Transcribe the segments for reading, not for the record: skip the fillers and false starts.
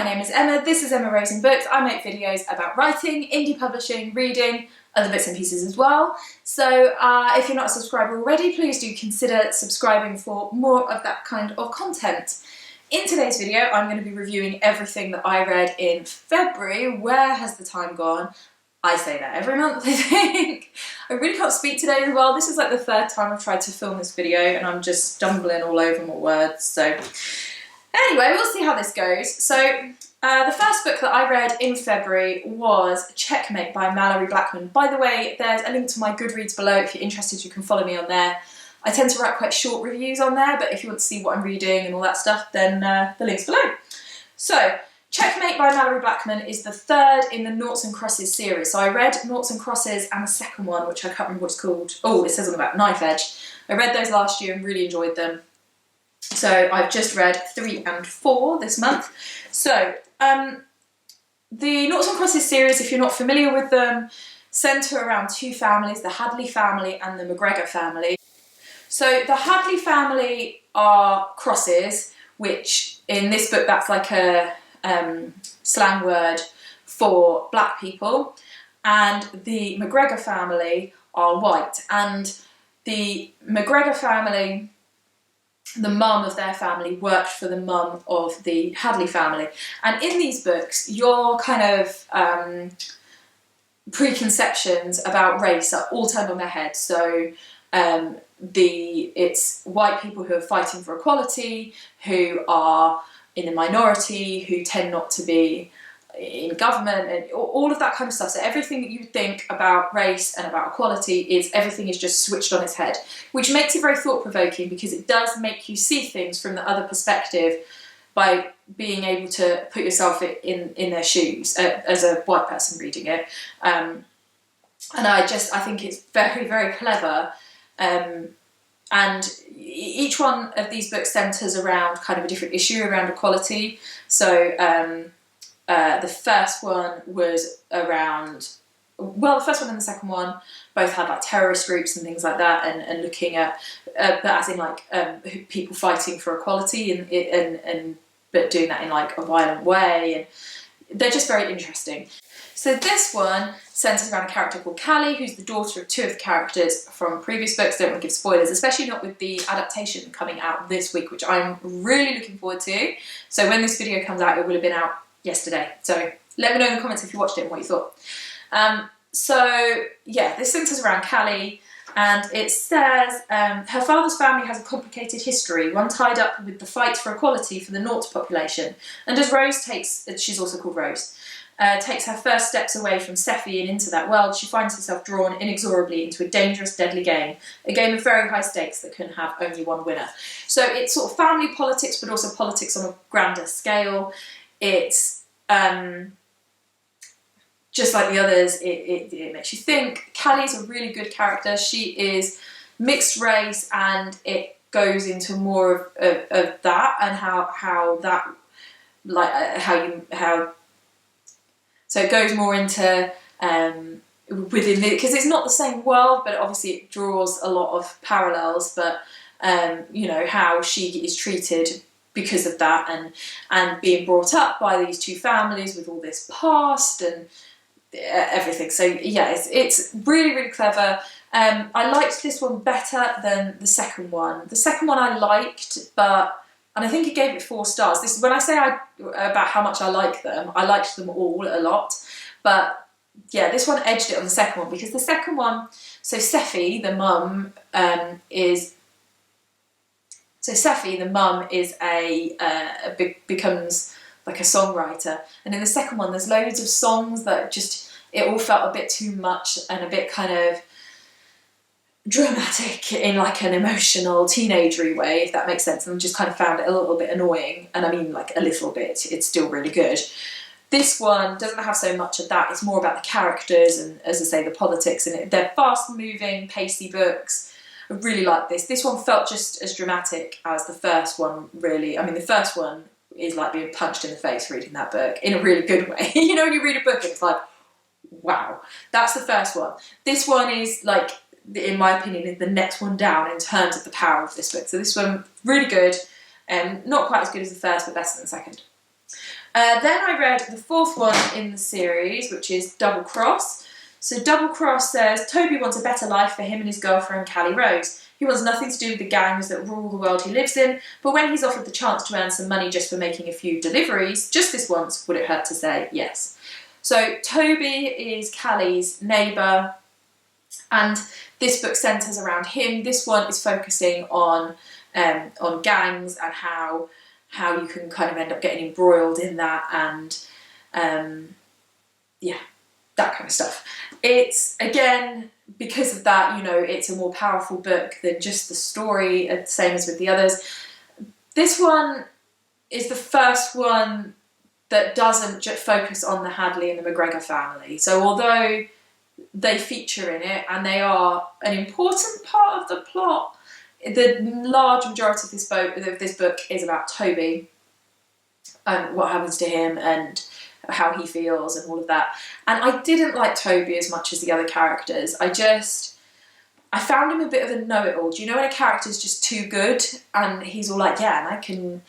my name is Emma, this is Emma Rose in Books. I make videos about writing, indie publishing, reading, other bits and pieces as well. So if you're not a subscriber already, please do consider subscribing for more of that kind of content. In today's video, I'm going to be reviewing everything that I read in February. Where has the time gone? I say that every month, I think. I really can't speak today as well. This is like the third time I've tried to film this video and I'm just stumbling all over my words. So anyway, we'll see how this goes. So the first book that I read in February was Checkmate by Malorie Blackman. By the way, there's a link to my Goodreads below. If you're interested, you can follow me on there. I tend to write quite short reviews on there, but if you want to see what I'm reading and all that stuff, then the link's below. So, Checkmate by Malorie Blackman is the third in the Noughts and Crosses series. So I read Noughts and Crosses and the second one, which I can't remember what it's called. Oh, it says on the back, Knife Edge. I read those last year and really enjoyed them. So I've just read 3 and 4 this month. So the Noughts and Crosses series, if you're not familiar with them, centre around two families, the Hadley family and the McGregor family. So the Hadley family are crosses, which in this book that's like a slang word for black people, and the McGregor family are white. And the McGregor family, the mum of their family worked for the mum of the Hadley family. And in these books, your kind of preconceptions about race are all turned on their head. So it's white people who are fighting for equality, who are in the minority, who tend not to be in government, and all of that kind of stuff. So everything that you think about race and about equality everything is just switched on its head, which makes it very thought-provoking because it does make you see things from the other perspective by being able to put yourself in their shoes as a white person reading it. And I think it's very, very clever. And each one of these books centres around kind of a different issue around equality. So the first one was around, well, the first one and the second one both had like terrorist groups and things like that, and looking at, but as in like people fighting for equality and but doing that in like a violent way, and they're just very interesting. So this one centres around a character called Callie, who's the daughter of two of the characters from previous books. Don't want to give spoilers, especially not with the adaptation coming out this week, which I'm really looking forward to. So when this video comes out, it will have been out yesterday. So let me know in the comments if you watched it and what you thought. So yeah, this centres around Callie, and it says her father's family has a complicated history, one tied up with the fight for equality for the Naught population. And as Rose she's also called Rose, takes her first steps away from Sephi and into that world, she finds herself drawn inexorably into a dangerous, deadly game. A game of very high stakes that can have only one winner. So it's sort of family politics, but also politics on a grander scale. It's just like the others, it makes you think. Callie's a really good character. She is mixed race, and it goes into more of that, and how that, like, so it goes more into within the, because it's not the same world, but obviously it draws a lot of parallels. But you know, how she is treated because of that, and being brought up by these two families with all this past and everything. So yeah, it's really, really clever. I liked this one better than the second one. The second one I liked, and I think it gave it 4 stars. This is when I say about how much I like them. I liked them all a lot, but yeah, this one edged it on the second one, because the second one, so Sephi, the mum, is becomes like a songwriter, and in the second one there's loads of songs that it all felt a bit too much and a bit kind of dramatic in like an emotional teenagery way, if that makes sense, and I just kind of found it a little bit annoying. And I mean, like, a little bit, it's still really good. This one doesn't have so much of that. It's more about the characters and, as I say, the politics, and they're fast moving, pacey books. I really like this. This one felt just as dramatic as the first one, really. I mean, the first one is like being punched in the face reading that book in a really good way. You know, when you read a book and it's like, wow, that's the first one. This one is like, in my opinion, is the next one down in terms of the power of this book. So this one, really good, not quite as good as the first, but better than the second. Then I read the fourth one in the series, which is Double Cross. So Double Cross says, Toby wants a better life for him and his girlfriend Callie Rose. He wants nothing to do with the gangs that rule the world he lives in, but when he's offered the chance to earn some money just for making a few deliveries, just this once, would it hurt to say yes? So Toby is Callie's neighbour, and this book centres around him. This one is focusing on gangs and how you can kind of end up getting embroiled in that, and yeah, that kind of stuff. It's, again, because of that, you know, it's a more powerful book than just the story, same as with the others. This one is the first one that doesn't just focus on the Hadley and the McGregor family. So although they feature in it and they are an important part of the plot, the large majority of this book is about Toby and what happens to him and how he feels and all of that. And I didn't like Toby as much as the other characters. I found him a bit of a know-it-all. Do you know when a character's just too good and he's all like, yeah, and I can,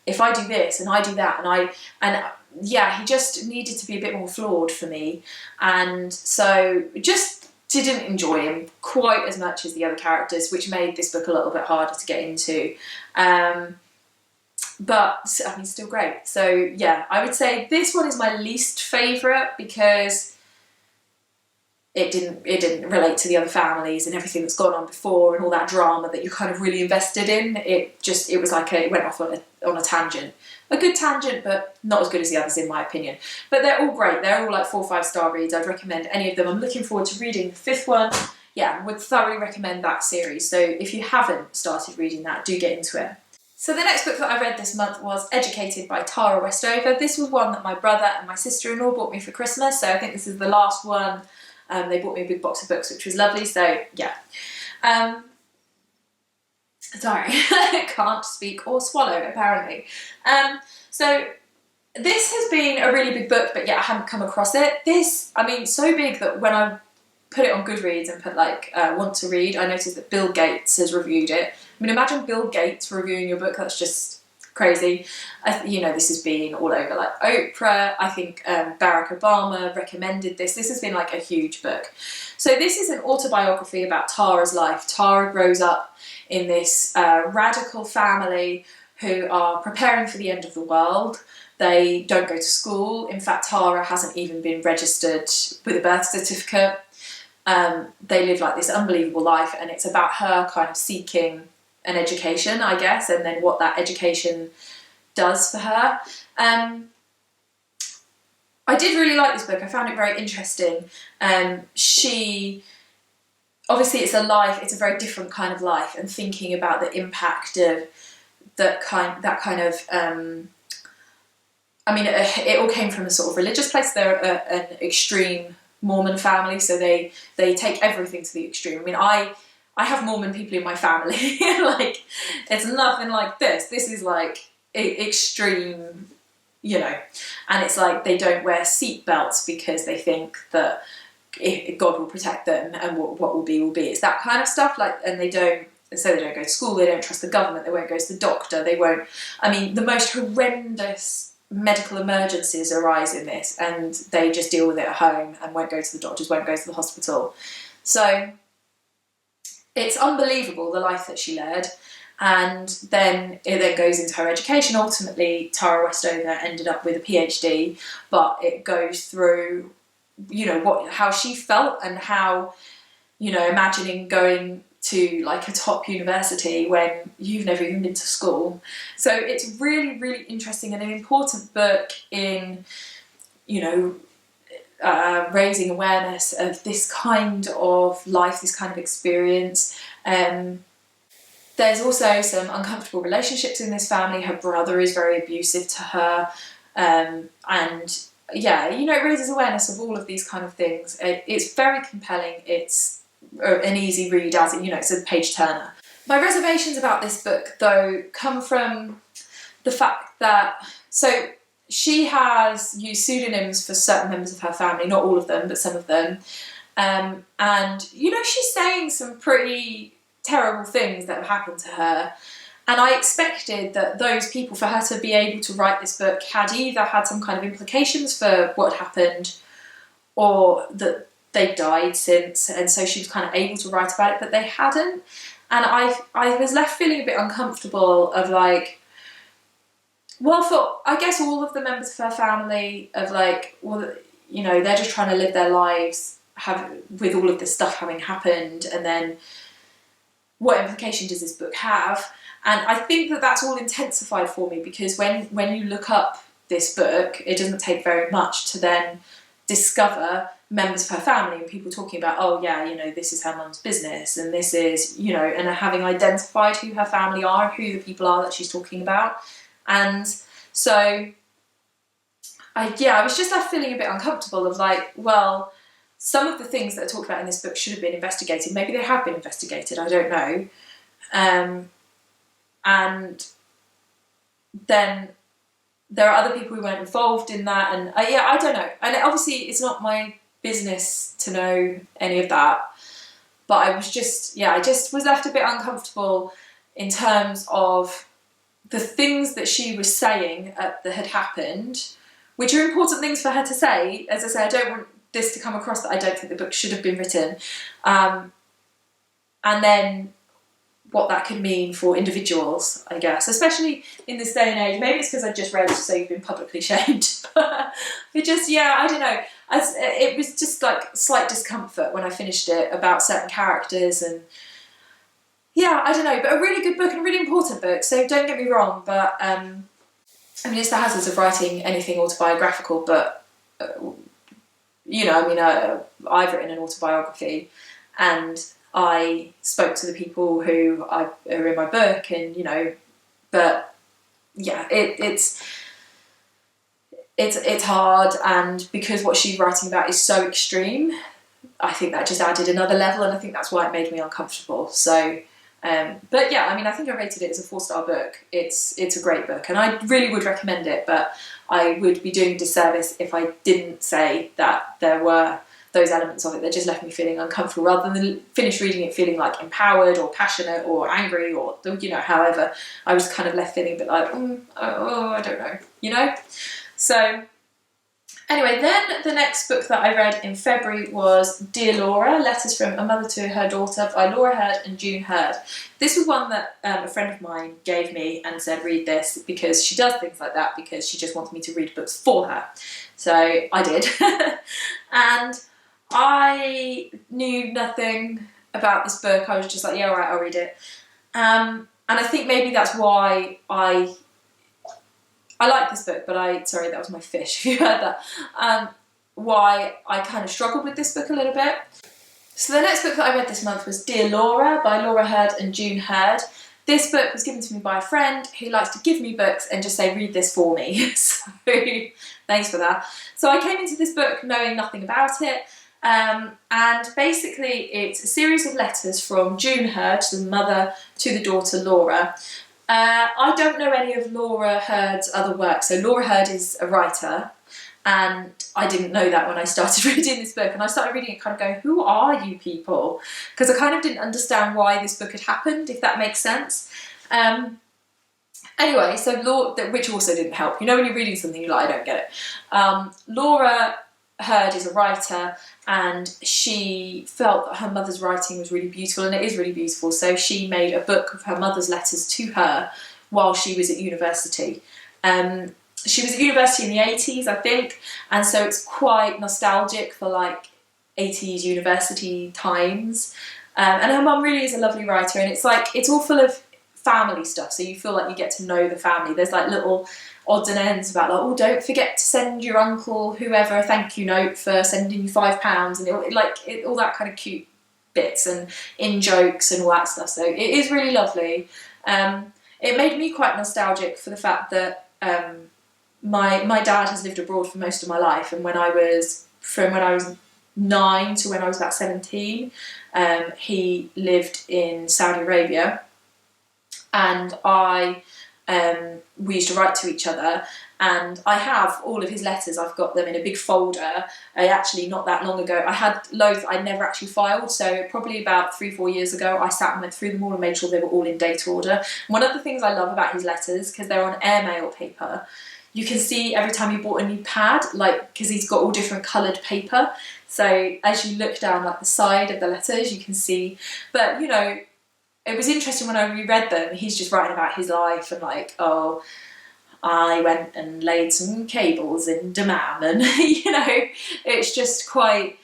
if I do this and I do that, and yeah, he just needed to be a bit more flawed for me. And so just didn't enjoy him quite as much as the other characters, which made this book a little bit harder to get into. But I mean, still great. So yeah, I would say this one is my least favourite because it didn't relate to the other families and everything that's gone on before and all that drama that you're kind of really invested in. It was like it went off on a tangent. A good tangent, but not as good as the others in my opinion. But they're all great. They're all like 4 or 5 star reads. I'd recommend any of them. I'm looking forward to reading the 5th one. Yeah, would thoroughly recommend that series. So if you haven't started reading that, do get into it. So the next book that I read this month was Educated by Tara Westover. This was one that my brother and my sister-in-law bought me for Christmas, so I think this is the last one. They bought me a big box of books, which was lovely, so yeah. Sorry, I can't speak or swallow, apparently. So this has been a really big book, but yet I haven't come across it. This, I mean, so big that when I put it on Goodreads and put like want to read, I noticed that Bill Gates has reviewed it. I mean, imagine Bill Gates reviewing your book. That's just crazy. You know, this has been all over like Oprah. I think Barack Obama recommended this. This has been like a huge book. So this is an autobiography about Tara's life. Tara grows up in this radical family who are preparing for the end of the world. They don't go to school. In fact, Tara hasn't even been registered with a birth certificate. They live like this unbelievable life, and it's about her kind of seeking an education, I guess, and then what that education does for her. I did really like this book. I found it very interesting. Obviously it's a very different kind of life, and thinking about the impact of that kind of I mean, it all came from a sort of religious place. They're an extreme Mormon family, so they take everything to the extreme. I mean, I have Mormon people in my family. Like, it's nothing like this. This is like extreme, you know. And it's like they don't wear seat belts because they think that God will protect them, and what will be will be. It's that kind of stuff. Like, and they don't go to school. They don't trust the government. They won't go to the doctor. They won't. I mean, the most horrendous medical emergencies arise in this, and they just deal with it at home and won't go to the doctors, won't go to the hospital. So it's unbelievable, the life that she led. And then it then goes into her education. Ultimately, Tara Westover ended up with a PhD, but it goes through, you know, how she felt and how, you know, imagining going to like a top university when you've never even been to school. So it's really, really interesting and an important book in, you know, raising awareness of this kind of life, this kind of experience. There's also some uncomfortable relationships in this family. Her brother is very abusive to her, and yeah, you know, it raises awareness of all of these kind of things. It's very compelling. It's an easy read, as you know, it's a page turner. My reservations about this book, though, come from the fact that she has used pseudonyms for certain members of her family, not all of them, but some of them. And, you know, she's saying some pretty terrible things that have happened to her. And I expected that those people, for her to be able to write this book, had either had some kind of implications for what happened, or that they died since, and so she was kind of able to write about it, but they hadn't. And I was left feeling a bit uncomfortable of like, well, for I guess all of the members of her family, of like, well, you know, they're just trying to live their lives with all of this stuff having happened, and then what implication does this book have? And I think that that's all intensified for me, because when you look up this book, it doesn't take very much to then discover members of her family and people talking about, oh yeah, you know, this is her mum's business, and this is, you know, and having identified who her family are, who the people are that she's talking about. And so I was just left feeling a bit uncomfortable of like, well, some of the things that are talked about in this book should have been investigated. Maybe they have been investigated, I don't know. And then there are other people who weren't involved in that, and I don't know. And obviously it's not my business to know any of that, but I just was left a bit uncomfortable in terms of the things that she was saying that had happened, which are important things for her to say. As I say, I don't want this to come across that I don't think the book should have been written. And then what that could mean for individuals, I guess, especially in this day and age. Maybe it's because I just read So You've Been Publicly Shamed. But just, I don't know. It was just like slight discomfort when I finished it about certain characters, and I don't know, but a really good book and a really important book, so don't get me wrong, but I mean, it's the hazards of writing anything autobiographical, but I've written an autobiography, and I spoke to the people who are in my book, and it's hard, and because what she's writing about is so extreme, I think that just added another level, and I think that's why it made me uncomfortable. So, I think I rated it as a 4-star book. It's a great book, and I really would recommend it, but I would be doing a disservice if I didn't say that there were those elements of it that just left me feeling uncomfortable, rather than finish reading it feeling like empowered or passionate or angry, or however. I was kind of left feeling a bit like, I don't know, So anyway, then the next book that I read in February was Dear Laura, Letters from a Mother to Her Daughter by Laura Hurd and June Hurd. This was one that a friend of mine gave me and said, read this, because she does things like that, because she just wants me to read books for her. So I did. And I knew nothing about this book. I was just like, yeah, all right, I'll read it. And I think maybe that's why I like this book, but sorry, that was my fish, if you heard that. Why I kind of struggled with this book a little bit. So the next book that I read this month was Dear Laura by Laura Hurd and June Hurd. This book was given to me by a friend who likes to give me books and just say, read this for me. So thanks for that. So I came into this book knowing nothing about it. And basically it's a series of letters from June Hurd, the mother, to the daughter Laura. I don't know any of Laura Hurd's other work. So Laura Hurd is a writer, and I didn't know that when I started reading this book. And I started reading it kind of going, who are you people? Because I kind of didn't understand why this book had happened, if that makes sense. Anyway, so which also didn't help. When you're reading something, you're like, I don't get it. Laura Hurd is a writer, and she felt that her mother's writing was really beautiful, and it is really beautiful, so she made a book of her mother's letters to her while she was at university. She was at university in the 80s, I think, and so it's quite nostalgic for like 80s university times. And her mum really is a lovely writer, and it's all full of family stuff, so you feel like you get to know the family. There's like little odds and ends about like, oh, don't forget to send your uncle whoever a thank you note for sending you £5, and all that kind of cute bits and in jokes and all that stuff. So it is really lovely. It made me quite nostalgic for the fact that my dad has lived abroad for most of my life, and when I was 9 to when I was about 17, he lived in Saudi Arabia, and I we used to write to each other, and I have all of his letters. I've got them in a big folder. I actually, not that long ago, I had loads I'd never actually filed, so probably about 3-4 years ago, I sat and went through them all and made sure they were all in date order. One of the things I love about his letters, because they're on airmail paper, you can see every time he bought a new pad, like, because he's got all different coloured paper, so as you look down like the side of the letters, you can see, but you know, it was interesting when I reread them, he's just writing about his life and like, oh, I went and laid some cables in Dammam, and you know, it's just quite,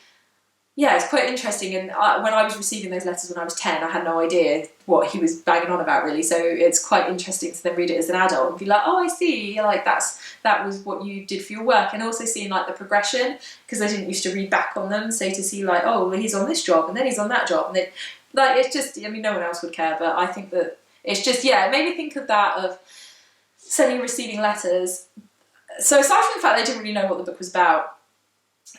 yeah, it's quite interesting. And when I was receiving those letters when I was 10, I had no idea what he was banging on about really, so it's quite interesting to then read it as an adult and be like, oh, I see, like that was what you did for your work, and also seeing like the progression, because I didn't used to read back on them, so to see like, oh, well, he's on this job and then he's on that job, and then like, it's just, I mean, no one else would care, but I think that it's just, yeah, it made me think of that, of sending and receiving letters. So aside from the fact they didn't really know what the book was about,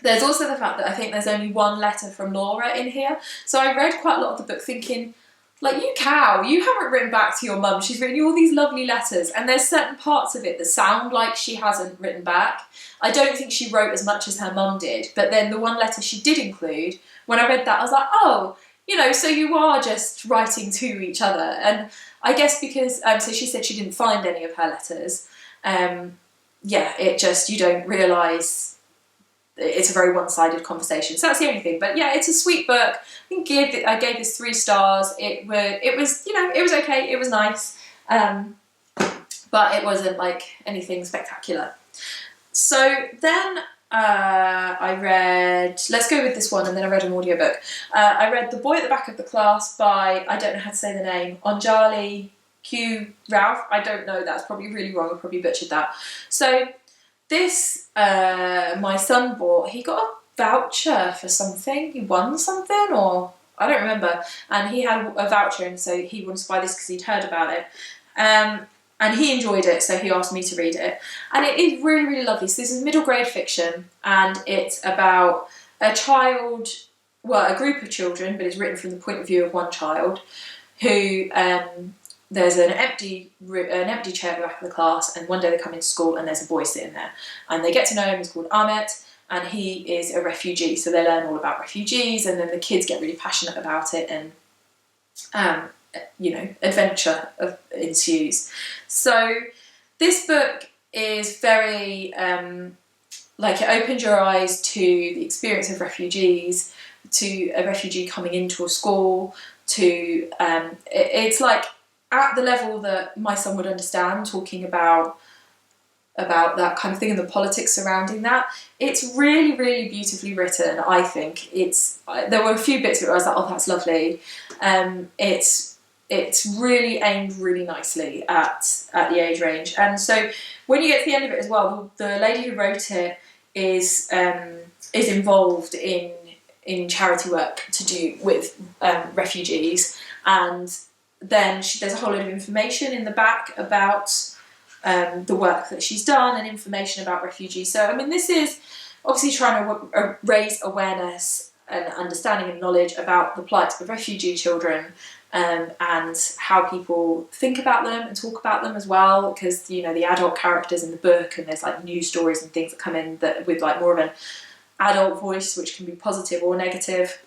there's also the fact that I think there's only one letter from Laura in here. So I read quite a lot of the book thinking, like, you cow, you haven't written back to your mum. She's written you all these lovely letters, and there's certain parts of it that sound like she hasn't written back. I don't think she wrote as much as her mum did, but then the one letter she did include, when I read that, I was like, oh, you know, so you are just writing to each other. And I guess because, so she said she didn't find any of her letters. Yeah, it just, you don't realise it's a very one-sided conversation. So that's the only thing. But yeah, it's a sweet book. I gave this 3 stars. It was, you know, it was okay. It was nice. But it wasn't like anything spectacular. So then I read, let's go with this one, and then I read an audiobook. I read The Boy at the Back of the Class by, I don't know how to say the name, Anjali Q. Ralph. I don't know, that's probably really wrong, I probably butchered that. So this, my son bought, he got a voucher for something, he won something, or I don't remember, and he had a voucher, and so he wanted to buy this because he'd heard about it. And he enjoyed it, so he asked me to read it. And it is really, really lovely. So this is middle grade fiction, and it's about a child, well, a group of children, but it's written from the point of view of one child, who, there's an empty chair at the back of the class, and one day they come into school and there's a boy sitting there. And they get to know him, he's called Ahmet, and he is a refugee. So they learn all about refugees, and then the kids get really passionate about it, and you know, adventure ensues. So this book is very, like, it opens your eyes to the experience of refugees, to a refugee coming into a school, to, it's like at the level that my son would understand, talking about that kind of thing and the politics surrounding that. It's really, really beautifully written, I think. There were a few bits of it where I was like, oh, that's lovely. It's really aimed really nicely at the age range. And so when you get to the end of it as well, the lady who wrote it is involved in charity work to do with refugees. And then there's a whole lot of information in the back about the work that she's done and information about refugees. So, I mean, this is obviously trying to raise awareness and understanding and knowledge about the plight of refugee children, and how people think about them and talk about them as well, because, you know, the adult characters in the book, and there's like news stories and things that come in that with like more of an adult voice, which can be positive or negative.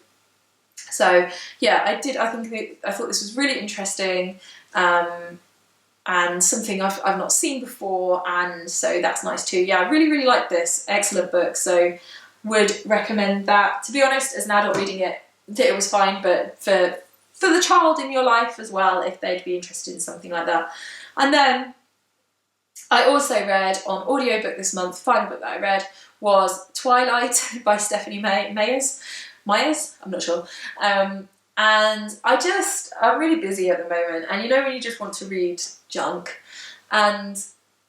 So yeah, I thought this was really interesting, and something I've not seen before, and so that's nice too. Yeah, I really, really liked this. Excellent book. So would recommend that. To be honest, as an adult reading it, it was fine, but for the child in your life as well, if they'd be interested in something like that. And then I also read on audiobook this month, final book that I read was Twilight by Stephanie Myers, I'm not sure. And I'm really busy at the moment, and you know when you just want to read junk, and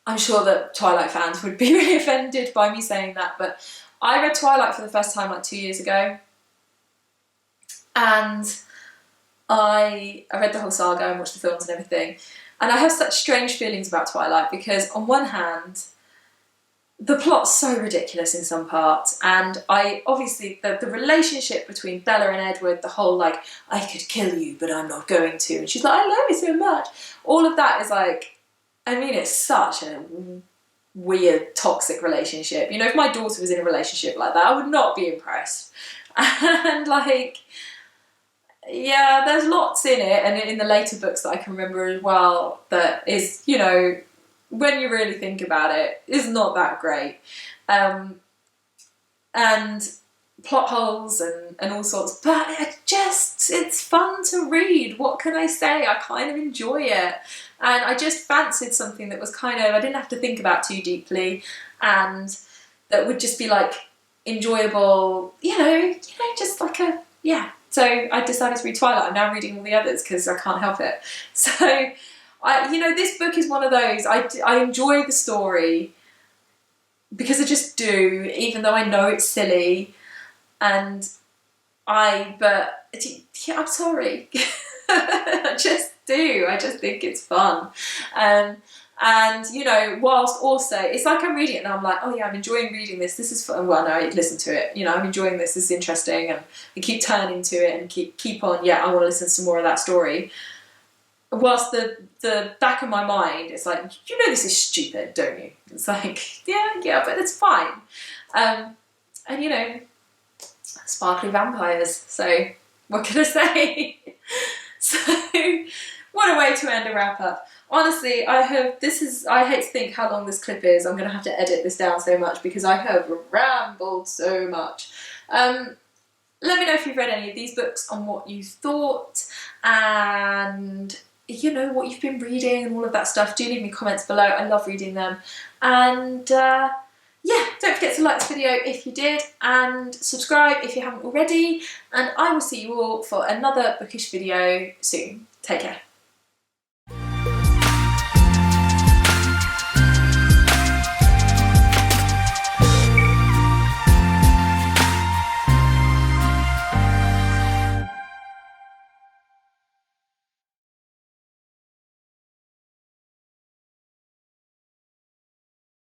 I'm sure that Twilight fans would be really offended by me saying that, but I read Twilight for the first time like 2 years ago, and I read the whole saga and watched the films and everything, and I have such strange feelings about Twilight, because on one hand, the plot's so ridiculous in some parts, and obviously the relationship between Bella and Edward, the whole like, I could kill you but I'm not going to, and she's like, I love you so much, all of that is like, I mean, it's such a weird, toxic relationship. You know, if my daughter was in a relationship like that, I would not be impressed. And like, yeah, there's lots in it, and in the later books that I can remember as well, that is, you know, when you really think about it, is not that great. And plot holes and all sorts, but it's fun to read. What can I say? I kind of enjoy it, and I just fancied something that was kind of, I didn't have to think about too deeply, and that would just be like enjoyable, you know, just like a, yeah. So I decided to read Twilight. I'm now reading all the others because I can't help it. So you know, this book is one of those, I enjoy the story because I just do, even though I know it's silly. And but yeah, I'm sorry. I just do. I just think it's fun. And you know, whilst also, it's like I'm reading it and I'm like, oh yeah, I'm enjoying reading this. This is fun. Well, no, I listen to it. You know, I'm enjoying this. This is interesting, and I keep turning to it and keep on. Yeah, I want to listen to some more of that story. Whilst the back of my mind, it's like, you know, this is stupid, don't you? It's like, yeah, but it's fine. And you know, sparkly vampires, so what can I say? So what a way to end a wrap up. Honestly, I hate to think how long this clip is. I'm going to have to edit this down so much because I have rambled so much. Let me know if you've read any of these books and what you thought, and you know, what you've been reading and all of that stuff. Do leave me comments below. I love reading them. And yeah, don't forget to like this video if you did, and subscribe if you haven't already, and I will see you all for another bookish video soon. Take care.